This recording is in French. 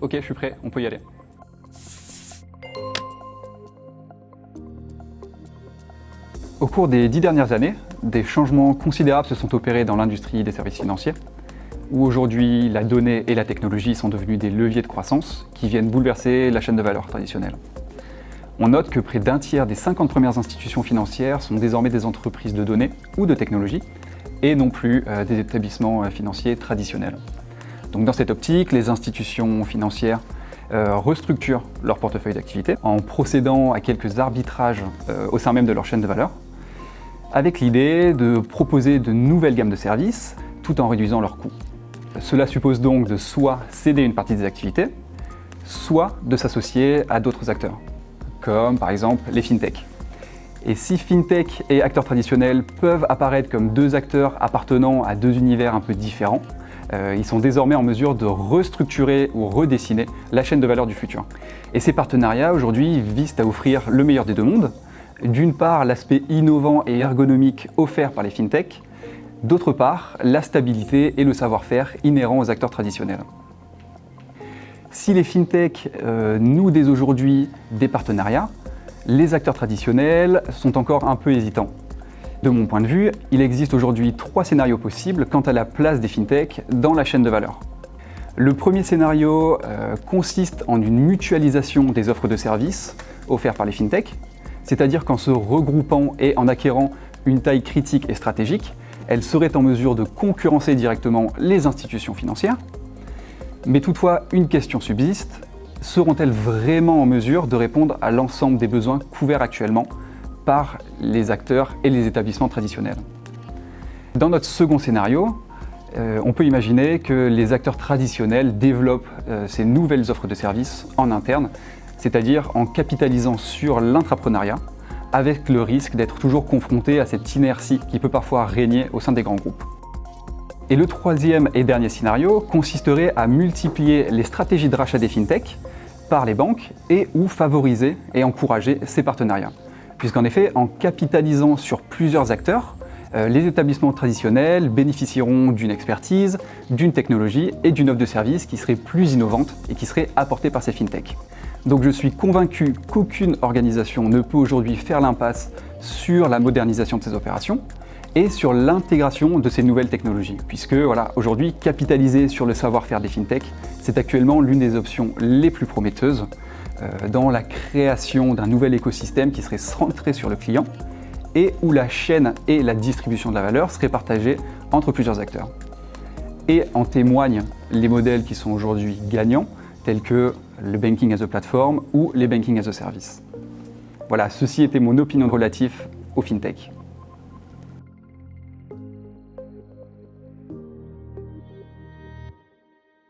Ok, je suis prêt, on peut y aller. Au cours des 10 dernières années, des changements considérables se sont opérés dans l'industrie des services financiers, où aujourd'hui la donnée et la technologie sont devenus des leviers de croissance qui viennent bouleverser la chaîne de valeur traditionnelle. On note que près d'un tiers des 50 premières institutions financières sont désormais des entreprises de données ou de technologie, et non plus des établissements financiers traditionnels. Donc dans cette optique, les institutions financières restructurent leur portefeuille d'activité en procédant à quelques arbitrages au sein même de leur chaîne de valeur, avec l'idée de proposer de nouvelles gammes de services tout en réduisant leurs coûts. Cela suppose donc de soit céder une partie des activités, soit de s'associer à d'autres acteurs, comme par exemple les fintechs. Et si fintech et acteurs traditionnels peuvent apparaître comme deux acteurs appartenant à deux univers un peu différents, ils sont désormais en mesure de restructurer ou redessiner la chaîne de valeur du futur. Et ces partenariats aujourd'hui visent à offrir le meilleur des deux mondes. D'une part, l'aspect innovant et ergonomique offert par les fintechs, d'autre part, la stabilité et le savoir-faire inhérents aux acteurs traditionnels. Si les fintechs nouent dès aujourd'hui des partenariats, les acteurs traditionnels sont encore un peu hésitants. De mon point de vue, il existe aujourd'hui 3 scénarios possibles quant à la place des fintechs dans la chaîne de valeur. Le premier scénario consiste en une mutualisation des offres de services offertes par les fintechs, c'est-à-dire qu'en se regroupant et en acquérant une taille critique et stratégique, elles seraient en mesure de concurrencer directement les institutions financières. Mais toutefois, une question subsiste, seront-elles vraiment en mesure de répondre à l'ensemble des besoins couverts actuellement par les acteurs et les établissements traditionnels? Dans notre second scénario, on peut imaginer que les acteurs traditionnels développent ces nouvelles offres de services en interne, c'est-à-dire en capitalisant sur l'intrapreneuriat, avec le risque d'être toujours confronté à cette inertie qui peut parfois régner au sein des grands groupes. Et le troisième et dernier scénario consisterait à multiplier les stratégies de rachat des fintechs par les banques et ou favoriser et encourager ces partenariats. Puisqu'en effet, en capitalisant sur plusieurs acteurs, les établissements traditionnels bénéficieront d'une expertise, d'une technologie et d'une offre de service qui serait plus innovante et qui serait apportée par ces fintechs. Donc je suis convaincu qu'aucune organisation ne peut aujourd'hui faire l'impasse sur la modernisation de ses opérations et sur l'intégration de ces nouvelles technologies. Puisque aujourd'hui, capitaliser sur le savoir-faire des fintechs, c'est actuellement l'une des options les plus prometteuses dans la création d'un nouvel écosystème qui serait centré sur le client et où la chaîne et la distribution de la valeur seraient partagées entre plusieurs acteurs. Et en témoignent les modèles qui sont aujourd'hui gagnants, tels que le banking as a platform ou les banking as a service. Voilà, ceci était mon opinion relative au fintech.